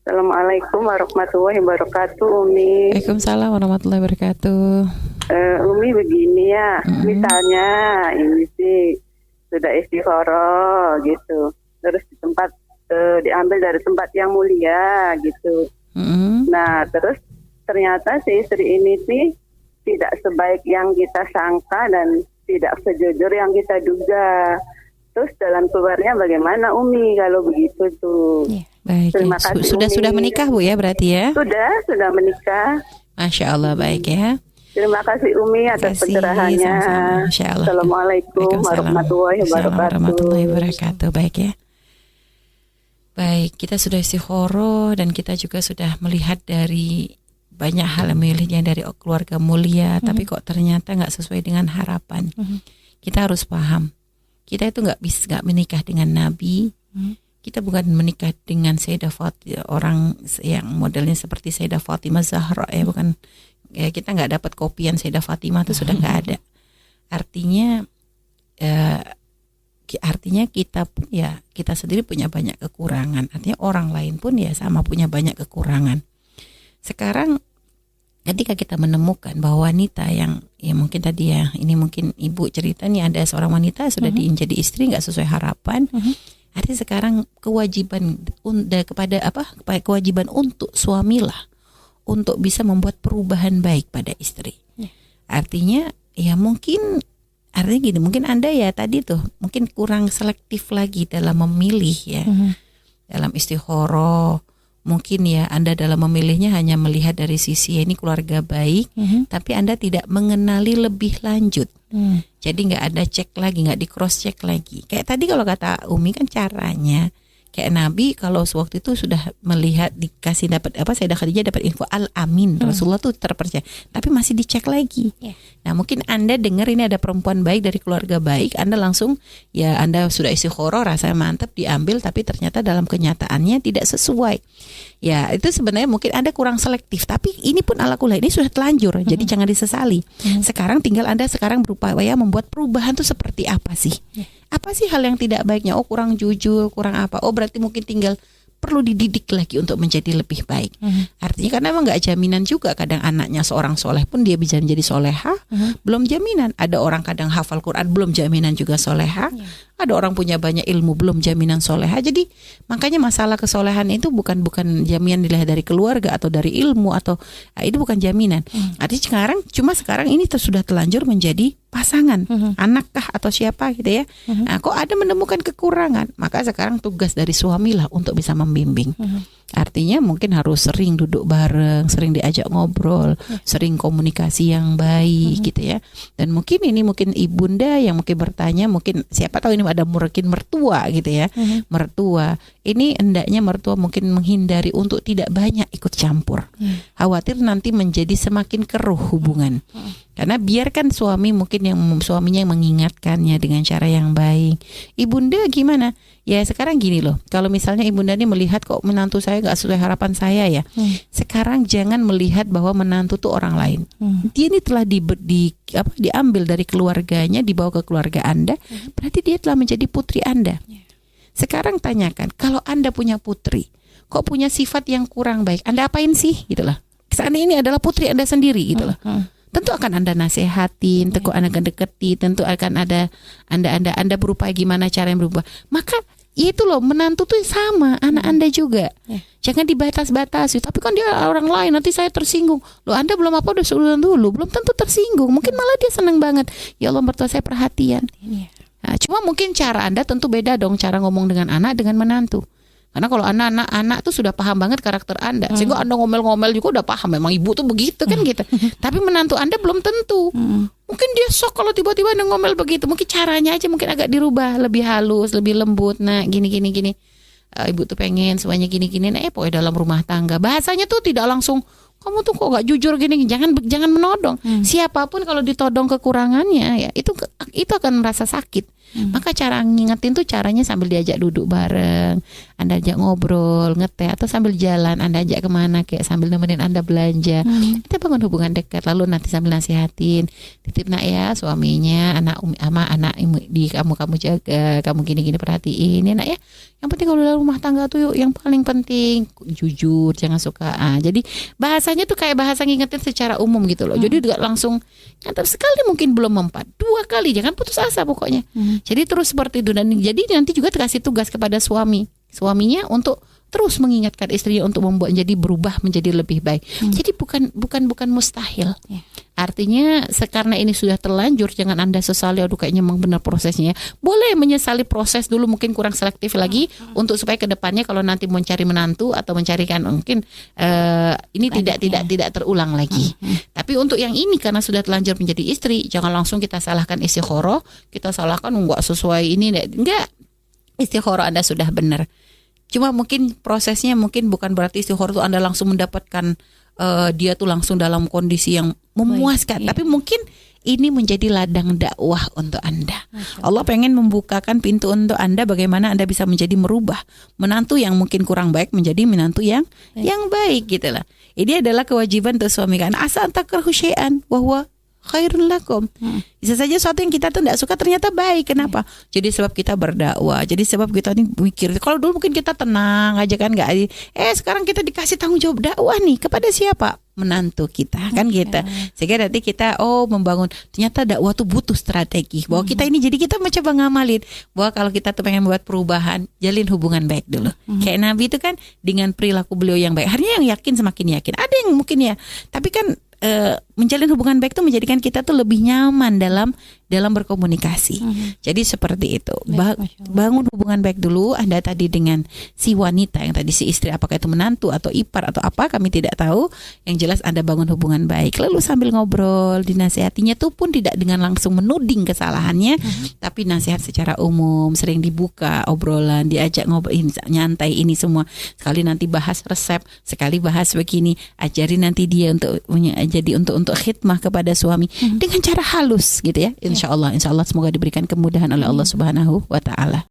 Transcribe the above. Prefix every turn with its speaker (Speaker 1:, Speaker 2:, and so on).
Speaker 1: Assalamualaikum warahmatullahi wabarakatuh, Umi.
Speaker 2: Waalaikumsalam warahmatullahi wabarakatuh.
Speaker 1: Umi begini ya, misalnya ini sih sudah istikharah gitu, terus di tempat diambil dari tempat yang mulia gitu. Nah, terus ternyata si istri ini sih tidak sebaik yang kita sangka dan tidak sejujur yang kita duga. Terus jalan keluarnya bagaimana, Umi, kalau begitu tuh?
Speaker 2: Baik,
Speaker 1: Terima kasih,
Speaker 2: sudah
Speaker 1: Umi.
Speaker 2: menikah Bu ya berarti ya?
Speaker 1: Sudah menikah.
Speaker 2: Masya Allah, baik ya.
Speaker 1: Terima kasih, Umi, atas pencerahannya.
Speaker 2: Sama-sama. Masya Allah.
Speaker 1: Assalamualaikum warahmatullahi
Speaker 2: warahmatullahi
Speaker 1: wabarakatuh.
Speaker 2: wabarakatuh. Baik ya. Baik, kita sudah istikharah dan kita juga sudah melihat dari banyak hal yang dari keluarga mulia, tapi kok ternyata nggak sesuai dengan harapan. Kita harus paham, kita itu nggak menikah dengan Nabi. Kita bukan menikah dengan Sayyidah Fatimah, orang yang modelnya seperti Sayyidah Fatimah Zahra ya, bukan ya, kita nggak dapat kopian Sayyidah Fatimah itu sudah nggak ada. Artinya kita pun ya, kita sendiri punya banyak kekurangan. Artinya orang lain pun ya sama punya banyak kekurangan. Sekarang ketika kita menemukan bahwa wanita yang ya mungkin tadi ya, ini mungkin ibu cerita nih, ada seorang wanita sudah jadi istri nggak sesuai harapan. Artinya sekarang kewajiban untuk suamilah untuk bisa membuat perubahan baik pada istri. Artinya ya mungkin gini, mungkin Anda ya tadi tuh mungkin kurang selektif lagi dalam memilih ya. Dalam istikharah mungkin ya Anda dalam memilihnya hanya melihat dari sisi ini keluarga baik, tapi Anda tidak mengenali lebih lanjut. Jadi nggak ada cek lagi, nggak di cross check lagi. Kayak tadi kalau kata Umi kan caranya kayak Nabi kalau sewaktu itu sudah melihat dikasih dapat Sayyidah Khadijah dapat info al-amin, Rasulullah tuh terpercaya, tapi masih dicek lagi. Nah mungkin Anda dengar ini ada perempuan baik dari keluarga baik, Anda langsung ya Anda sudah istikharah rasanya mantap diambil, tapi ternyata dalam kenyataannya tidak sesuai. Ya itu sebenarnya mungkin Anda kurang selektif, tapi ini pun ala kulli ini sudah telanjur, jadi jangan disesali. Sekarang tinggal Anda berupaya membuat perubahan tuh seperti apa sih? Apa sih hal yang tidak baiknya? Oh kurang jujur, kurang apa? Oh berarti mungkin tinggal perlu dididik lagi untuk menjadi lebih baik. Artinya karena emang nggak jaminan juga, kadang anaknya seorang soleh pun dia bisa menjadi soleha, belum jaminan. Ada orang kadang hafal Quran belum jaminan juga soleha. Ada orang punya banyak ilmu belum jaminan soleha. Jadi makanya masalah kesolehan itu bukan jaminan dilihat dari keluarga atau dari ilmu atau itu bukan jaminan. Artinya sekarang ini sudah telanjur menjadi pasangan, anakkah atau siapa gitu ya. Nah, kok ada menemukan kekurangan, maka sekarang tugas dari suamilah untuk bisa membimbing. Artinya mungkin harus sering duduk bareng, sering diajak ngobrol, sering komunikasi yang baik gitu ya. Dan mungkin ibunda yang mungkin bertanya, mungkin siapa tahu ini ada mungkin mertua gitu ya. Mertua, ini hendaknya mertua mungkin menghindari untuk tidak banyak ikut campur. Khawatir nanti menjadi semakin keruh hubungan. Karena biarkan suaminya yang mengingatkannya dengan cara yang baik. Ibunda gimana? Ya sekarang gini loh, kalau misalnya ibunda ini melihat kok menantu saya gak sesuai harapan saya ya, sekarang jangan melihat bahwa menantu tuh orang lain. Dia ini telah diambil dari keluarganya, dibawa ke keluarga Anda, berarti dia telah menjadi putri Anda. Sekarang tanyakan, kalau Anda punya putri, kok punya sifat yang kurang baik, Anda apain sih? Gitulah. Seandainya ini adalah putri Anda sendiri, gitulah. Tentu akan Anda nasihatin, tentu Anda akan deketi, tentu akan ada Anda berupaya gimana cara yang berubah. Maka itu loh, menantu tuh sama anak Anda juga. Jangan dibatas-batasi. Tapi kan dia orang lain, nanti saya tersinggung. Loh Anda belum apa udah sebulan dulu, belum tentu tersinggung. Mungkin malah dia senang banget. Ya Allah mertua saya perhatian. Nah, cuma mungkin cara Anda tentu beda dong, cara ngomong dengan anak dengan menantu. Karena kalau anak tuh sudah paham banget karakter Anda, sehingga Anda ngomel-ngomel juga udah paham, memang ibu tuh begitu kan gitu. Tapi menantu Anda belum tentu. Mungkin dia shock kalau tiba-tiba Anda ngomel begitu. Mungkin caranya aja mungkin agak dirubah, lebih halus, lebih lembut. Nah gini. Ibu tuh pengen semuanya gini. Nah pokoknya dalam rumah tangga bahasanya tuh tidak langsung kamu tuh kok gak jujur gini, jangan menodong. Siapapun kalau ditodong kekurangannya ya itu akan merasa sakit. Maka cara ngingetin tuh caranya sambil diajak duduk bareng, Anda ajak ngobrol, ngeteh, atau sambil jalan Anda ajak kemana, kayak sambil nemenin Anda belanja. Kita bangun hubungan dekat, lalu nanti sambil nasihatin, titip nak ya suaminya, anak di kamu jaga, kamu gini perhatiin ya nak ya. Yang penting kalau dalam rumah tangga tuh yang paling penting jujur, jangan suka. Jadi bahasanya tuh kayak bahasa ngingetin secara umum gitu loh. Jadi gak langsung ngantar sekali, mungkin belum mempan, 2 kali, jangan putus asa pokoknya. Jadi terus seperti itu. Dan jadi nanti juga dikasih tugas kepada suaminya untuk terus mengingatkan istrinya untuk membuat berubah menjadi lebih baik. Jadi bukan mustahil. Artinya karena ini sudah terlanjur, jangan Anda sesali, aduh kayaknya memang benar prosesnya. Boleh menyesali proses dulu, mungkin kurang selektif lagi untuk supaya kedepannya kalau nanti mencari menantu atau mencarikan mungkin ini tidak terulang lagi. Tapi untuk yang ini karena sudah terlanjur menjadi istri, jangan langsung kita salahkan istikharah, kita salahkan enggak sesuai ini, enggak. Istikharah Anda sudah benar. Cuma mungkin prosesnya mungkin bukan berarti istikharah itu Anda langsung mendapatkan dia tuh langsung dalam kondisi yang memuaskan. Tapi mungkin ini menjadi ladang dakwah untuk Anda. Allah pengen membukakan pintu untuk Anda bagaimana Anda bisa menjadi merubah menantu yang mungkin kurang baik menjadi menantu yang baik gitu lah. Ini adalah kewajiban untuk suami kan. Asa antakrahu syai'an wa huwa khairun lakum. Bisa saja sesuatu yang kita tuh tidak suka ternyata baik. Kenapa? Jadi sebab kita berdakwah. Jadi sebab kita nih mikir. Kalau dulu mungkin kita tenang aja kan, nggak. Sekarang kita dikasih tanggung jawab dakwah nih kepada siapa? Menantu kita kan gitu. Sehingga nanti kita membangun, ternyata dakwah tuh butuh strategi. Bahwa kita ini jadi kita mencoba ngamalin bahwa kalau kita tuh pengen membuat perubahan, jalin hubungan baik dulu. Kayak Nabi itu kan dengan perilaku beliau yang baik. Artinya yang yakin semakin yakin. Ada yang mungkin ya, tapi kan menjalin hubungan baik itu menjadikan kita tuh lebih nyaman dalam berkomunikasi. Jadi seperti itu. Bangun hubungan baik dulu Anda tadi dengan si wanita yang tadi si istri, apakah itu menantu atau ipar atau apa kami tidak tahu. Yang jelas Anda bangun hubungan baik. Lalu sambil ngobrol, dinasihatinya tuh pun tidak dengan langsung menuding kesalahannya, tapi nasihat secara umum, sering dibuka obrolan, diajak ngobrol nyantai ini semua. Sekali nanti bahas resep, sekali bahas begini, ajari nanti dia untuk khidmah kepada suami dengan cara halus gitu ya. Insya Allah semoga diberikan kemudahan oleh Allah Subhanahu wa taala.